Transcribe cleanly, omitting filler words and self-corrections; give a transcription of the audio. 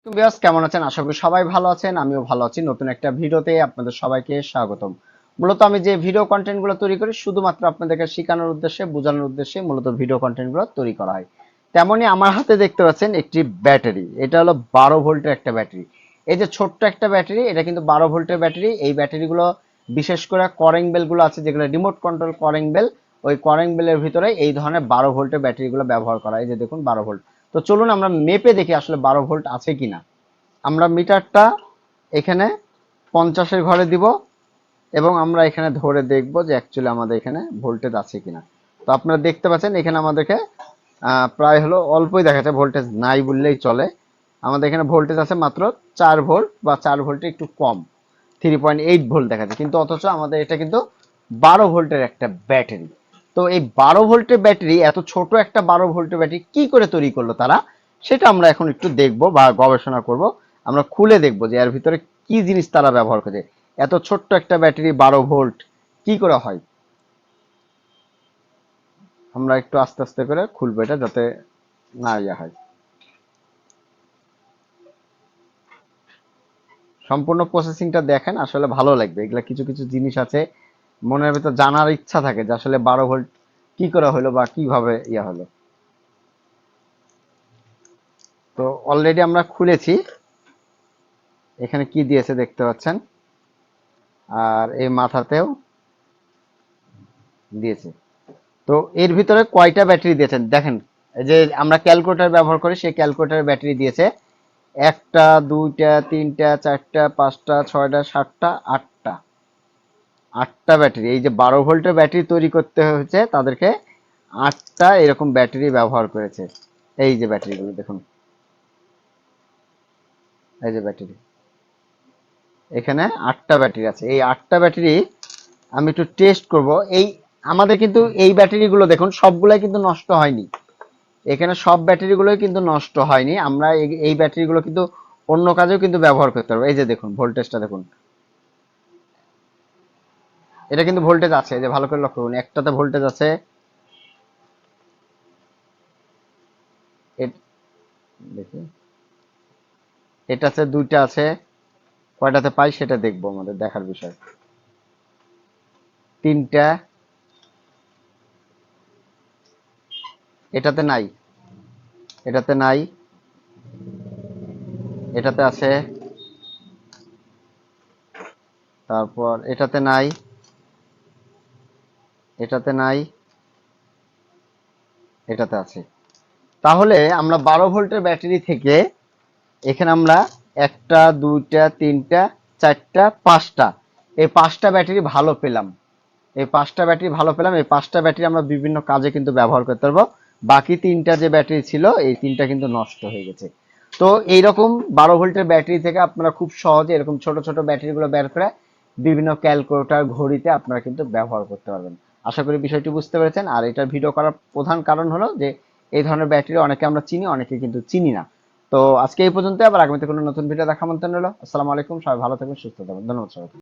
Viewers কেমন আছেন? আশা করি সবাই ভালো আছেন। আমিও ভালো আছি। নতুন একটা ভিডিওতে আপনাদের সবাইকে স্বাগতম। মূলত আমি যে ভিডিও কন্টেন্ট গুলো তৈরি করি শুধুমাত্র আপনাদেরকে শেখানোর উদ্দেশ্যে, বোঝানোর উদ্দেশ্যে মূলত ভিডিও কন্টেন্ট গুলো তৈরি করা হয়। তেমনই আমার হাতে দেখতে পাচ্ছেন একটি ব্যাটারি। এটা হলো 12 ভোল্টের একটা ব্যাটারি। এই যে ছোট্ট একটা ব্যাটারি, এটা কিন্তু 12 ভোল্টের ব্যাটারি। এই ব্যাটারিগুলো বিশেষ করে কলিং বেল গুলো আছে, যেগুলো রিমোট কন্ট্রোল কলিং বেল, ওই কলিং বেলের ভিতরে এই ধরনের 12 ভোল্টের ব্যাটারিগুলো ব্যবহার করা হয়। এই যে দেখুন 12 ভোল্ট। তো চলুন আমরা মেপে দেখি আসলে 12 ভোল্ট আছে কিনা। আমরা মিটারটা এখানে 50-এর ঘরে দিব এবং আমরা এখানে ধরে দেখব যে অ্যাকচুয়ালি আমাদের এখানে ভোল্টেজ আছে কিনা। তো আপনারা দেখতে পাচ্ছেন এখানে আমাদেরকে প্রায় হলো অল্পই দেখাচ্ছে, ভোল্টেজ নাই বললেই চলে। আমাদের এখানে ভোল্টেজ আছে মাত্র 4 ভোল্ট বা 4 ভোল্টের একটু কম, 3.8 ভোল্ট দেখাচ্ছে, কিন্তু অথচ আমাদের এটা কিন্তু 12 ভোল্টের একটা ব্যাটারি। তো এই 12 ভোল্টের ব্যাটারি, এত ছোট একটা 12 ভোল্টের ব্যাটারি কি করে তৈরি করলো তারা, সেটা আমরা এখন একটু দেখব বা গবেষণা করব। আমরা খুলে দেখব যে এর ভিতরে কি জিনিস তারা ব্যবহার করে। এত ছোট্ট একটা ব্যাটারি 12 ভোল্ট কি করে হয়। আমরা একটু আস্তে আস্তে করে খুলবো এটা, যাতে না ইয়া হয়। সম্পূর্ণ প্রসেসিংটা দেখেন, আসলে ভালো লাগবে। এগুলা কিছু কিছু জিনিস আছে মনের ভিতর জানার ইচ্ছা থাকে যে আসলে 12 ভোল্ট কি করে হলো বা কিভাবে ইয়া হলো। তো অলরেডি আমরা খুলেছি, এখানে কি দিয়েছে দেখতে পাচ্ছেন, আর এই মাথাতেও দিয়েছে। তো এর ভিতরে কয়টা ব্যাটারি দিয়েছেন দেখেন। এই যে আমরা ক্যালকুলেটর ব্যবহার করি, সেই ক্যালকুলেটরের ব্যাটারি দিয়েছে একটা, দুইটা, তিনটা, চারটা, পাঁচটা, ছয়টা, সাতটা, আটটা। আটটা ব্যাটারি। এই যে 12 ভোল্টের ব্যাটারি তৈরি করতে হয়েছে তাদেরকে, আটটা এরকম ব্যাটারি ব্যবহার করেছে। এই যে ব্যাটারিগুলো দেখুন, এই যে ব্যাটারি, এখানে আটটা ব্যাটারি আছে। এই আটটা ব্যাটারি আমি একটু টেস্ট করব। এই আমাদের কিন্তু এই ব্যাটারিগুলো দেখুন সবগুলাই কিন্তু নষ্ট হয়নি। এখানে সব ব্যাটারিগুলোই কিন্তু নষ্ট হয়নি। আমরা এই ব্যাটারিগুলো কিন্তু অন্য কাজেও কিন্তু ব্যবহার করতে পারবো। এই যে দেখুন ভোল্টেজটা দেখুন, এটা কিন্তু ভোল্টেজ আছে। এই যে ভালো করে লক্ষ্য করুন, একটাতে ভোল্টেজ আছে, দেখি এটাতে দুইটা আছে, কয়টাতে পাই সেটা দেখবো, আমাদের দেখার বিষয়। তিনটা, এটাতে নাই, এটাতে নাই, এটাতে আছে, তারপর এটাতে নাই, এটাতে নাই, এটাতে আছে। তাহলে আমরা 12 ভোল্টের ব্যাটারি থেকে এখানে আমরা একটা, দুইটা, তিনটা, চারটা, পাঁচটা, এই পাঁচটা ব্যাটারি ভালো পেলাম। এই পাঁচটা ব্যাটারি ভালো পেলাম। এই পাঁচটা ব্যাটারি আমরা বিভিন্ন কাজে কিন্তু ব্যবহার করতে পারবো। বাকি তিনটা যে ব্যাটারি ছিল, এই তিনটা কিন্তু নষ্ট হয়ে গেছে। তো এইরকম 12 ভোল্টের ব্যাটারি থেকে আপনারা খুব সহজে এরকম ছোট ছোট ব্যাটারিগুলো বের করে বিভিন্ন ক্যালকুলেটর, ঘড়িতে আপনারা কিন্তু ব্যবহার করতে পারবেন। আশা করি বিষয়টি বুঝতে পেরেছেন। আর এটা ভিডিও করার প্রধান কারণ হলো যে এই ধরনের ব্যাটারি অনেকে আমরা চিনি, অনেকে কিন্তু চিনি না। তো আজকে এই পর্যন্ত, আবার আগামীতে কোনো নতুন ভিডিও দেখা মন্তব্য হলো। আসসালামু আলাইকুম, সবাই ভালো থাকবেন, সুস্থ থাকবেন। ধন্যবাদ সবাইকে।